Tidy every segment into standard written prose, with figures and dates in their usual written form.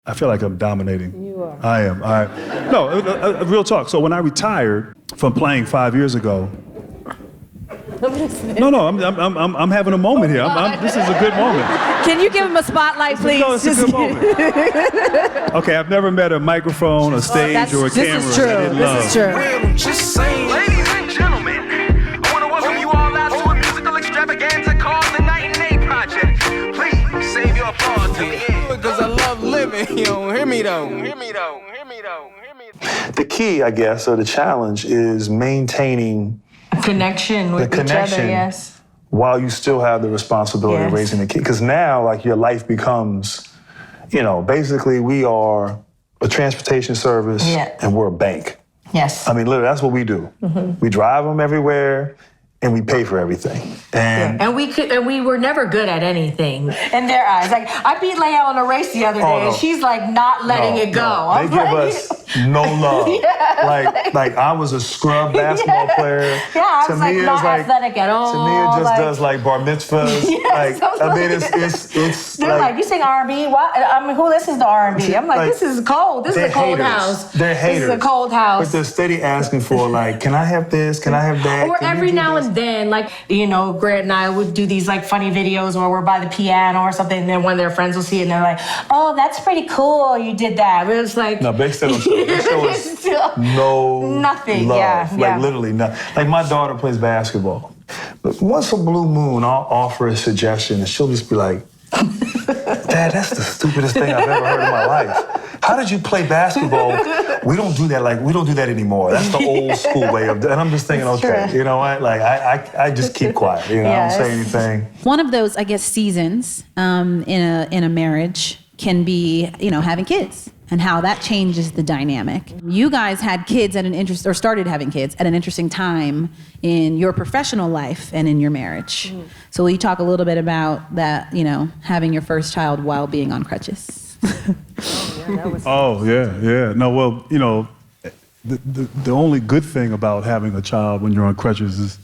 I feel like I'm dominating. You are. I am. No, real talk. So when I retired from playing 5 years ago, no, I'm having a moment here. This is a good moment. Can you give him a spotlight, please? No, it's a good moment. Okay, I've never met a microphone, a stage, or a camera. This is true. This is true. Just saying. Ladies and gentlemen, I want to welcome you all out to a musical extravaganza called the Night and Day Project. Please save your applause till the end. Because I love living. You don't hear me though. The key, I guess, or the challenge is maintaining connection with each other, yes. While you still have the responsibility of raising the kid. Because now, like, your life becomes, basically we are a transportation service and we're a bank. Yes. I mean, literally, that's what we do. Mm-hmm. We drive them everywhere and we pay for everything. And we were never good at anything in their eyes. Like, I beat Leia in a race the other day, and she's like not letting it go. They give us no love. Like I was a scrub basketball player. Yeah, I was like not athletic at all. To me, it just does like bar mitzvahs. It's they're like, you sing R&B? What? I mean, who listens to R&B? I'm like, this is cold. This is a cold house. They're haters. This is a cold house. But they're steady asking for, like, can I have this? Can I have that? Or every now and then, like, Grant and I would do these like funny videos where we're by the piano or something, and then one of their friends will see it and they're like, oh, that's pretty cool, you did that. But it was like, no, they still show us nothing. Love. Literally nothing. Like, my daughter plays basketball, but once a blue moon, I'll offer a suggestion and she'll just be like, Dad, that's the stupidest thing I've ever heard in my life. How did you play basketball? We don't do that. We don't do that anymore. That's the old school way of doing it. And I'm just thinking, okay, you know what? Like, I just keep quiet. I don't say anything. One of those, I guess, seasons in a marriage can be, having kids and how that changes the dynamic. You guys had kids started having kids at an interesting time in your professional life and in your marriage. Mm. So will you talk a little bit about that, having your first child while being on crutches? Yeah. No, well, the only good thing about having a child when you're on crutches is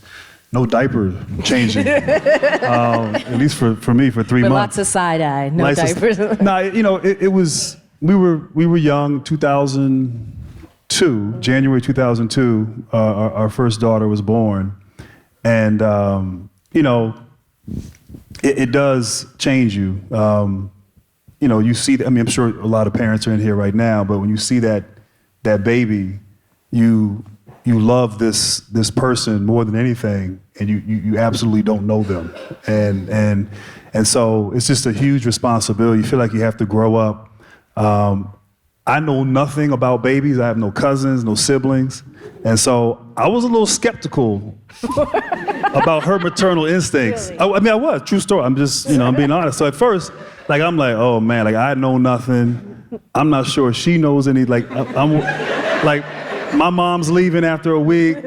no diaper changing. At least for me, for 3 months. Lots of side eye, no diapers. It was, we were young, 2002, January 2002, our first daughter was born. And, it does change you. You see that, I'm sure a lot of parents are in here right now, but when you see that baby, you love this person more than anything, and you absolutely don't know them. And so it's just a huge responsibility. You feel like you have to grow up. I know nothing about babies. I have no cousins, no siblings. And so I was a little skeptical about her maternal instincts. Really? I was, true story. I'm just, I'm being honest. So at first, I'm like, oh man, I know nothing. I'm not sure she knows any, I'm my mom's leaving after a week.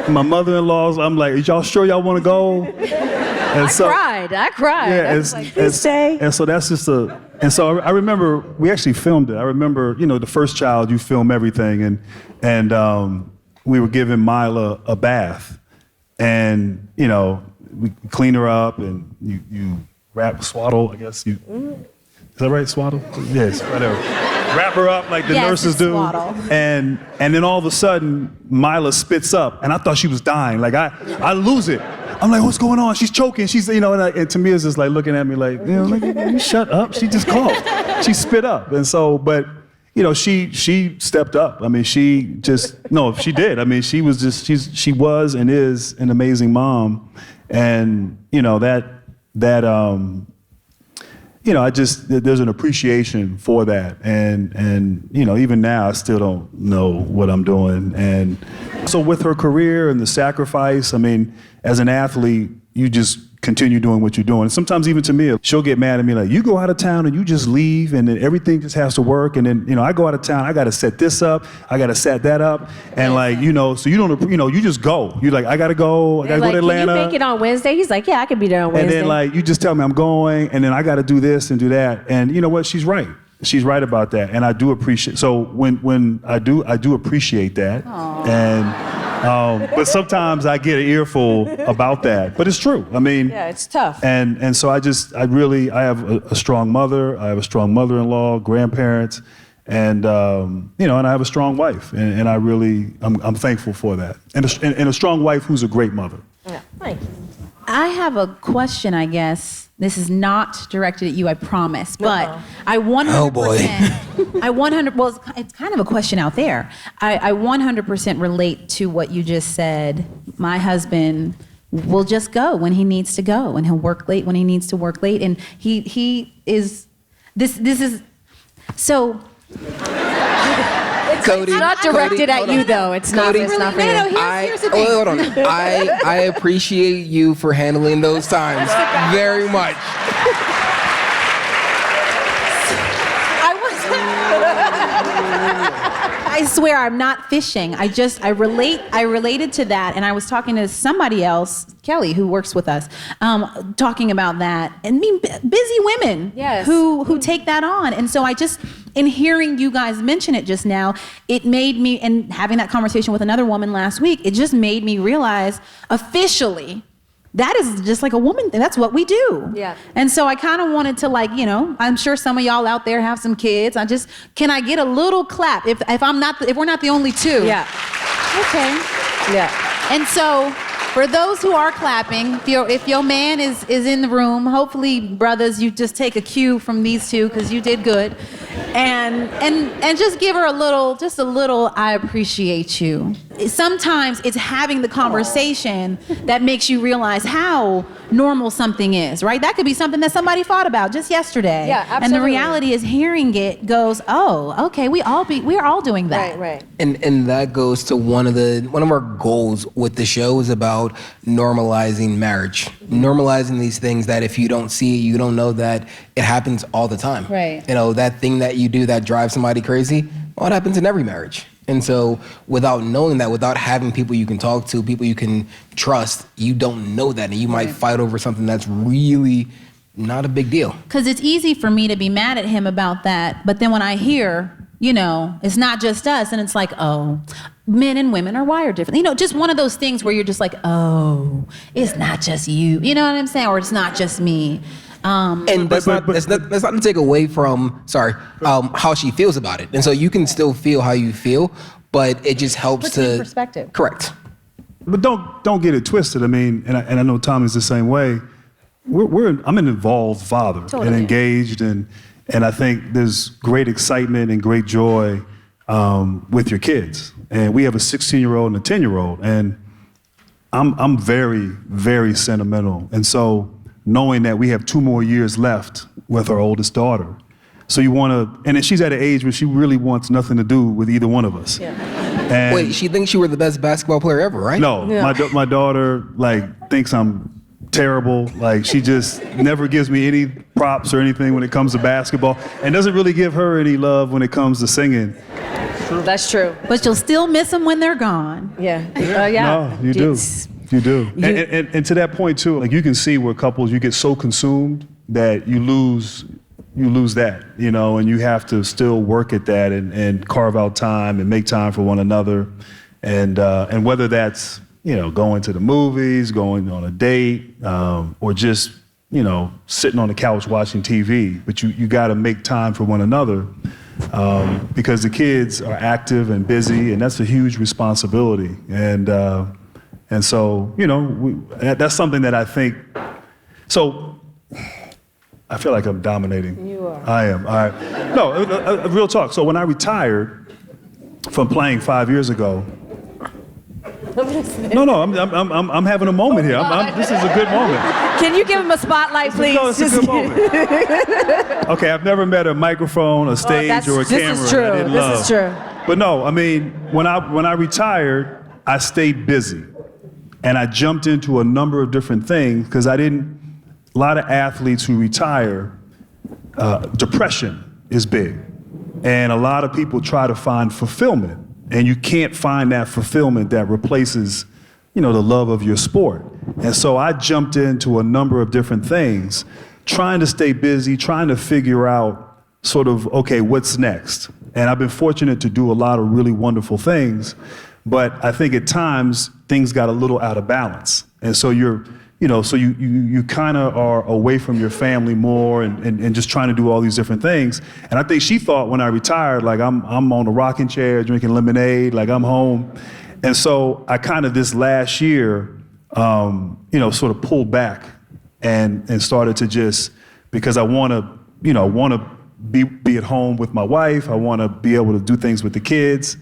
My mother-in-law's, I'm like, y'all sure y'all want to go? And I cried. Yeah, and so that's just and so I remember we actually filmed it. I remember, the first child, you film everything, and we were giving Mila a bath, and we clean her up, and you swaddle, I guess is that right, swaddle? Yes, whatever. Wrap her up like the nurses do, and then all of a sudden Mila spits up, and I thought she was dying. Like I lose it. I'm like, what's going on? She's choking. She's, and Tamia's just like looking at me like, you shut up. She just coughed. She spit up. And so, but, she stepped up. I mean, she did. I mean, she was and is an amazing mom. And, there's an appreciation for that. And even now, I still don't know what I'm doing. And so with her career and the sacrifice, as an athlete, you just continue doing what you're doing. And sometimes even Tamia, she'll get mad at me like, you go out of town and you just leave and then everything just has to work. And then, I go out of town, I got to set this up, I got to set that up. And so you don't, you just go. You're like, I got to go to Atlanta. Can you make it on Wednesday? He's like, yeah, I can be there on Wednesday. And then you just tell me I'm going and then I got to do this and do that. And you know what? She's right. She's right about that. And I do appreciate, so when I do appreciate that. Aww. But sometimes I get an earful about that. But it's true. I mean, Yeah, it's tough. And so I have a strong mother. I have a strong mother-in-law, grandparents, and and I have a strong wife. And I'm thankful for that. And a strong wife who's a great mother. Yeah, thank you. I have a question, I guess. This is not directed at you, I promise. But I 100%. Oh, boy. Well, it's kind of a question out there. I 100% relate to what you just said. My husband will just go when he needs to go, and he'll work late when he needs to work late. And he is, this is, so. Cody, It's not directed at you, though. It's not for you. Here's the thing. Hold on. I appreciate you for handling those times very much. I swear I'm not fishing. I related to that, and I was talking to somebody else, Kelly, who works with us, talking about that. And busy women who take that on. And so in hearing you guys mention it just now, it made me, and having that conversation with another woman last week, it just made me realize officially that is just like a woman thing. That's what we do. Yeah. And so I kind of wanted to I'm sure some of y'all out there have some kids. Can I get a little clap if we're not the only two? Yeah. Okay. Yeah. And so for those who are clapping, if your man is in the room, hopefully, brothers, you just take a cue from these two because you did good. And just give her a little, I appreciate you. Sometimes it's having the conversation that makes you realize how normal something is, right? That could be something that somebody thought about just yesterday. Yeah, absolutely. And the reality is hearing it goes, oh, okay, we're all doing that. Right. And that goes to one of our goals with the show is about normalizing marriage. Normalizing these things that if you don't see it, you don't know that it happens all the time. Right. That thing that you do that drives somebody crazy, well, it happens in every marriage. And so without knowing that, without having people you can talk to, people you can trust, you don't know that. And you might fight over something that's really not a big deal. Because it's easy for me to be mad at him about that. But then when I hear, it's not just us, and it's like, oh, men and women are wired differently. Just one of those things where you're just like, oh, it's not just you. You know what I'm saying? Or it's not just me. And that's not to take away from, how she feels about it. And so you can still feel how you feel, but it just helps Puts it in perspective. Correct. But don't get it twisted. I mean, and I know Tommy's the same way. I'm an involved father and engaged, and I think there's great excitement and great joy with your kids. And we have a 16-year-old and a 10-year-old, and I'm very, very sentimental. And so knowing that we have 2 more years left with our oldest daughter, so you want to, and she's at an age where she really wants nothing to do with either one of us. Yeah. And wait, she thinks you were the best basketball player ever, right? No, my daughter thinks I'm terrible. She just never gives me any props or anything when it comes to basketball, and doesn't really give her any love when it comes to singing. That's true. But you'll still miss them when they're gone. Yeah. No, you do. You do. And to that point too, you can see where couples, you get so consumed that you lose that, and you have to still work at that and carve out time and make time for one another. And whether that's, going to the movies, going on a date, or just, sitting on the couch watching TV, but you got to make time for one another. Because the kids are active and busy, and that's a huge responsibility. And so, that's something that I think, so I feel like I'm dominating. You are. I am. All right. No, real talk. So when I retired from playing 5 years ago, I'm having a moment here. This is a good moment. Can you give him a spotlight, please? No, it's a good moment. Okay, I've never met a microphone, a stage, or a camera. This is true. I didn't love. This is true. But no, I mean, when I retired, I stayed busy. And I jumped into a number of different things because a lot of athletes who retire, depression is big. And a lot of people try to find fulfillment. And you can't find that fulfillment that replaces, the love of your sport. And so I jumped into a number of different things, trying to stay busy, trying to figure out sort of, okay, what's next? And I've been fortunate to do a lot of really wonderful things. But I think at times things got a little out of balance. And so you kind of are away from your family more and just trying to do all these different things. And I think she thought when I retired, like I'm on a rocking chair drinking lemonade, like I'm home. And so I kind of this last year, sort of pulled back and started to just, because I want to be at home with my wife. I want to be able to do things with the kids.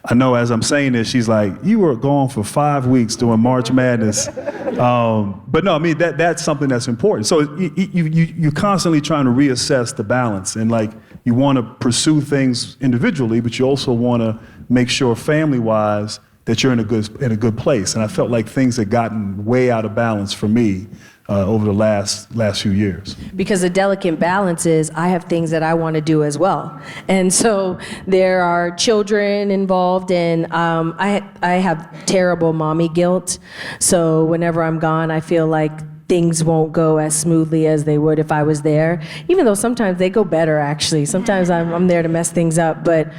I know as I'm saying this, she's like, you were gone for 5 weeks doing March Madness. But no, I mean, that's something that's important. So you're constantly trying to reassess the balance. And like, you want to pursue things individually, but you also want to make sure family-wise that you're in a good place. And I felt like things had gotten way out of balance for me over the last few years. Because the delicate balance is I have things that I want to do as well. And so there are children involved, and I have terrible mommy guilt. So whenever I'm gone, I feel like things won't go as smoothly as they would if I was there, even though sometimes they go better, actually. Sometimes I'm there to mess things up. But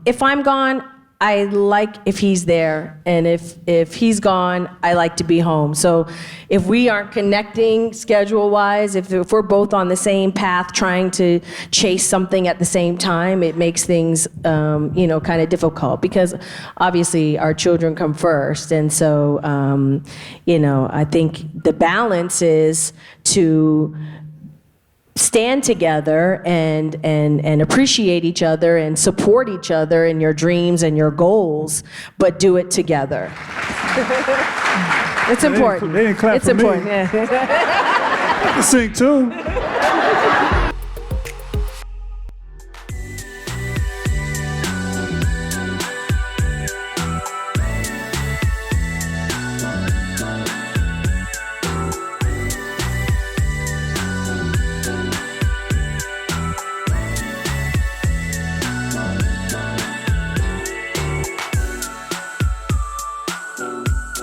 if I'm gone, I like if he's there, and if he's gone, I like to be home. So if we aren't connecting schedule-wise, if we're both on the same path trying to chase something at the same time, it makes things, kind of difficult, because obviously our children come first. And so, I think the balance is to stand together and appreciate each other and support each other in your dreams and your goals, but do it together. It's important. They didn't clap it's for me. important. Yeah. I can sing too.